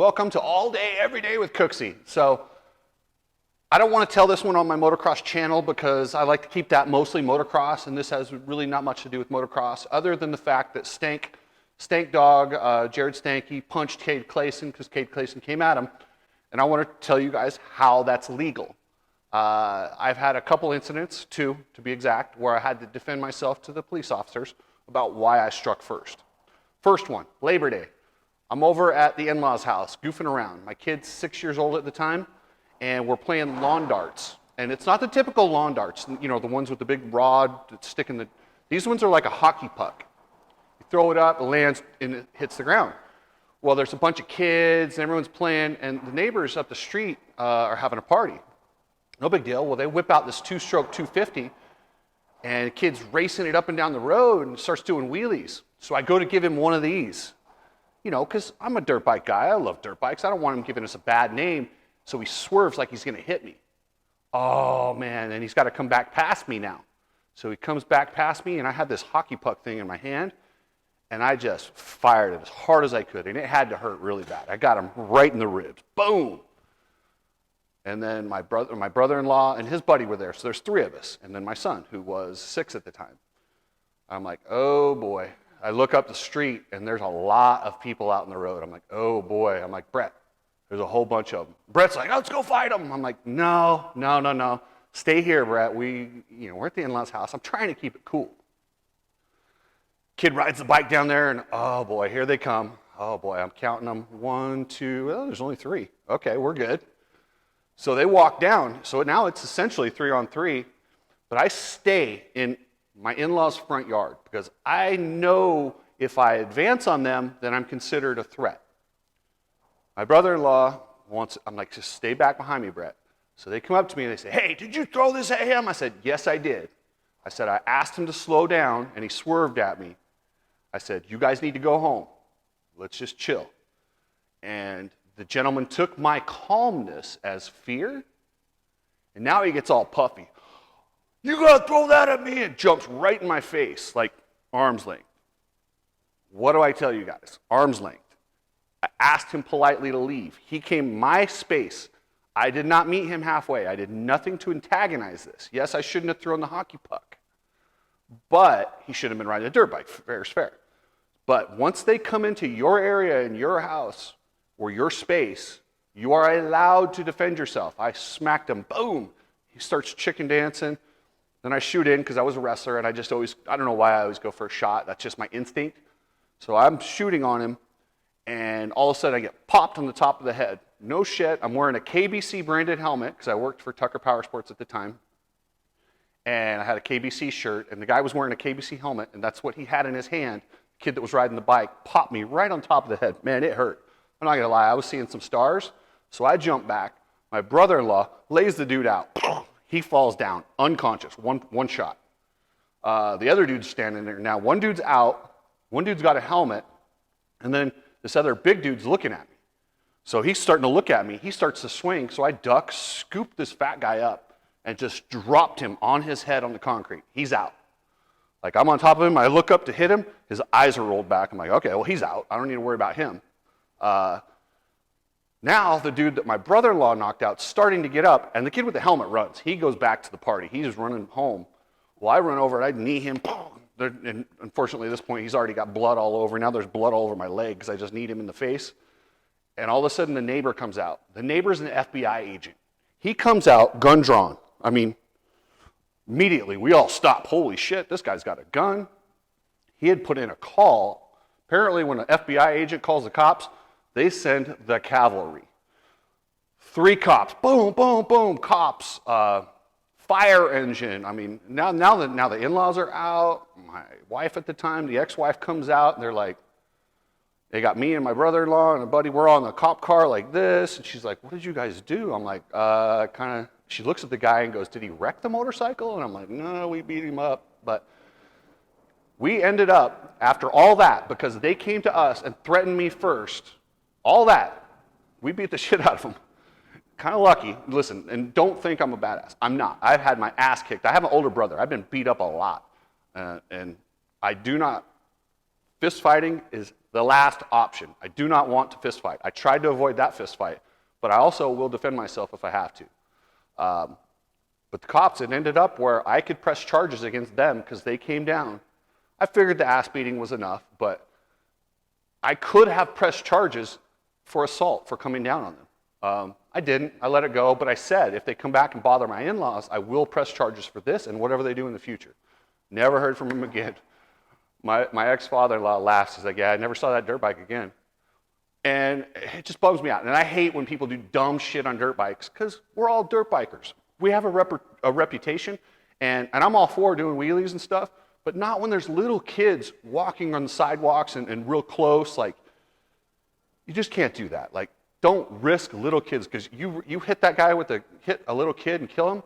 Welcome to All Day, Every Day with Cooksey. So, I don't want to tell this one on my motocross channel because I like to keep that mostly motocross, and this has really not much to do with motocross, other than the fact that Stank Dog, Jared Stanky, punched Cade Clayson because Cade Clayson came at him, and I want to tell you guys how that's legal. I've had a couple incidents, two to be exact, where I had to defend myself to the police officers about why I struck first. First one, Labor Day. I'm over at the in-laws' house, goofing around. My kid's 6 years old at the time, and we're playing lawn darts. And it's not the typical lawn darts, you know, the ones with the big rod that stick in the... These ones are like a hockey puck. You throw it up, it lands, and it hits the ground. Well, there's a bunch of kids, and everyone's playing, and the neighbors up the street are having a party. No big deal. Well, they whip out this two-stroke 250, and the kid's racing it up and down the road and starts doing wheelies. So I go to give him one of these. You know, because I'm a dirt bike guy. I love dirt bikes. I don't want him giving us a bad name. So he swerves like he's going to hit me. Oh, man. And he's got to come back past me now. So he comes back past me, and I had this hockey puck thing in my hand, and I just fired it as hard as I could. And it had to hurt really bad. I got him right in the ribs. Boom. And then my brother-in-law and his buddy were there. So there's three of us. And then my son, who was 6 at the time. I'm like, oh, boy. I look up the street, and there's a lot of people out in the road. I'm like, oh, boy. I'm like, Brett, there's a whole bunch of them. Brett's like, oh, let's go fight them. I'm like, no. Stay here, Brett. We're at the in-laws' house. I'm trying to keep it cool. Kid rides the bike down there, and oh, boy, here they come. Oh, boy, I'm counting them. 1, 2, oh, there's only 3. Okay, we're good. So they walk down. So now it's essentially 3-on-3, but I stay in my in-laws' front yard because I know if I advance on them, then I'm considered a threat. My brother-in-law I'm like, just stay back behind me, Brett. So they come up to me and they say, hey, did you throw this at him? I said, yes, I did. I said, I asked him to slow down and he swerved at me. I said, you guys need to go home. Let's just chill. And the gentleman took my calmness as fear, and now he gets all puffy. You gotta throw that at me, and jumps right in my face, like arm's length. What do I tell you guys? Arm's length. I asked him politely to leave. He came my space. I did not meet him halfway. I did nothing to antagonize this. Yes, I shouldn't have thrown the hockey puck, but he should have been riding a dirt bike. Fair is fair. But once they come into your area and your house or your space, you are allowed to defend yourself. I smacked him. Boom. He starts chicken dancing. Then I shoot in because I was a wrestler, and I don't know why I always go for a shot. That's just my instinct. So I'm shooting on him, and all of a sudden I get popped on the top of the head. No shit. I'm wearing a KBC branded helmet because I worked for Tucker Power Sports at the time. And I had a KBC shirt, and the guy was wearing a KBC helmet, and that's what he had in his hand. The kid that was riding the bike popped me right on top of the head. Man, it hurt. I'm not going to lie. I was seeing some stars. So I jumped back. My brother-in-law lays the dude out. He falls down, unconscious, one shot. The other dude's standing there. Now, one dude's out, one dude's got a helmet, and then this other big dude's looking at me. So he's starting to look at me. He starts to swing, so I duck, scoop this fat guy up, and just dropped him on his head on the concrete. He's out. Like, I'm on top of him. I look up to hit him. His eyes are rolled back. I'm like, okay, well, he's out. I don't need to worry about him. Now, the dude that my brother-in-law knocked out is starting to get up, and the kid with the helmet runs. He goes back to the party. He's running home. Well, I run over, and I knee him. And unfortunately, at this point, he's already got blood all over. Now there's blood all over my leg because I just kneed him in the face. And all of a sudden, the neighbor comes out. The neighbor's an FBI agent. He comes out, gun drawn. I mean, immediately, we all stop. Holy shit, this guy's got a gun. He had put in a call. Apparently, when an FBI agent calls the cops, they send the cavalry. 3 cops, boom, boom, boom, cops, fire engine. I mean, now the in-laws are out. My wife at the time, the ex-wife comes out, and they're like, they got me and my brother-in-law and a buddy. We're on the cop car like this, and she's like, what did you guys do? I'm like, she looks at the guy and goes, did he wreck the motorcycle? And I'm like, no, we beat him up. But we ended up, after all that, because they came to us and threatened me first, all that, we beat the shit out of them. Kind of lucky. Listen, and don't think I'm a badass. I'm not. I've had my ass kicked. I have an older brother. I've been beat up a lot. And I do not Fist fighting is the last option. I do not want to fist fight. I tried to avoid that fist fight, but I also will defend myself if I have to. But the cops, it ended up where I could press charges against them because they came down. I figured the ass beating was enough, but I could have pressed charges for assault for coming down on them. I didn't. I let it go, but I said if they come back and bother my in-laws, I will press charges for this and whatever they do in the future. Never heard from him again. My ex-father-in-law laughs. He's like, yeah, I never saw that dirt bike again. And it just bums me out. And I hate when people do dumb shit on dirt bikes because we're all dirt bikers. We have a reputation, and I'm all for doing wheelies and stuff, but not when there's little kids walking on the sidewalks and real close. Like, you just can't do that. Like, don't risk little kids because you hit that guy hit a little kid and kill him.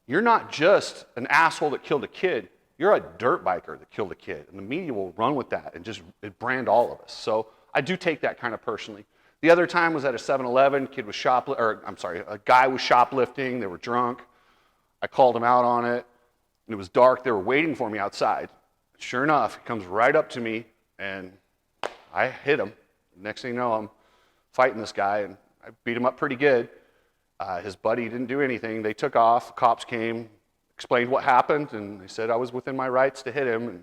You're not just an asshole that killed a kid. You're a dirt biker that killed a kid, and the media will run with that and just brand all of us. So I do take that kind of personally. The other time was at a 7-Eleven. A guy was shoplifting. They were drunk. I called him out on it, and it was dark. They were waiting for me outside. Sure enough, he comes right up to me, and I hit him. Next thing you know, I'm fighting this guy, and I beat him up pretty good. His buddy didn't do anything. They took off. Cops came, explained what happened, and they said I was within my rights to hit him, and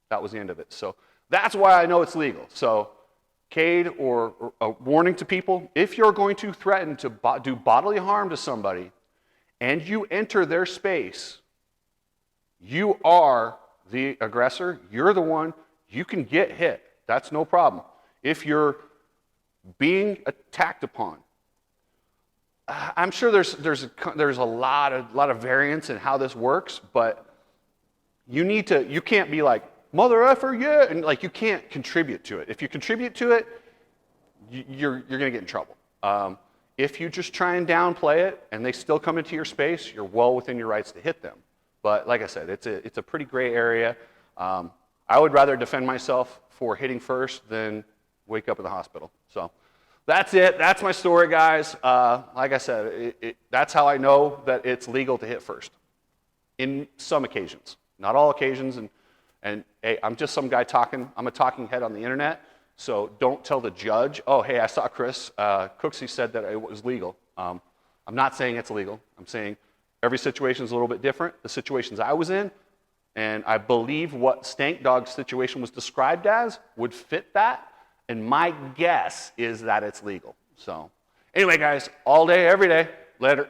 that was the end of it. So that's why I know it's legal. So Cade, or a warning to people, if you're going to threaten to do bodily harm to somebody and you enter their space, you are the aggressor. You're the one. You can get hit. That's no problem. If you're being attacked upon, I'm sure there's a lot of variance in how this works, but you can't be like, mother effer, yeah, and like you can't contribute to it. If you contribute to it, you're gonna get in trouble. If you just try and downplay it and they still come into your space, you're well within your rights to hit them. But like I said, it's a pretty gray area. I would rather defend myself for hitting first than wake up in the hospital. So that's it. That's my story, guys. Like I said, that's how I know that it's legal to hit first. In some occasions, not all occasions. And hey, I'm just some guy talking. I'm a talking head on the internet. So don't tell the judge, oh, hey, I saw Chris Cooksey said that it was legal. I'm not saying it's legal. I'm saying every situation is a little bit different. The situations I was in, and I believe what Stank Dog's situation was described as would fit that. And my guess is that it's legal. So anyway, guys, all day, every day, later.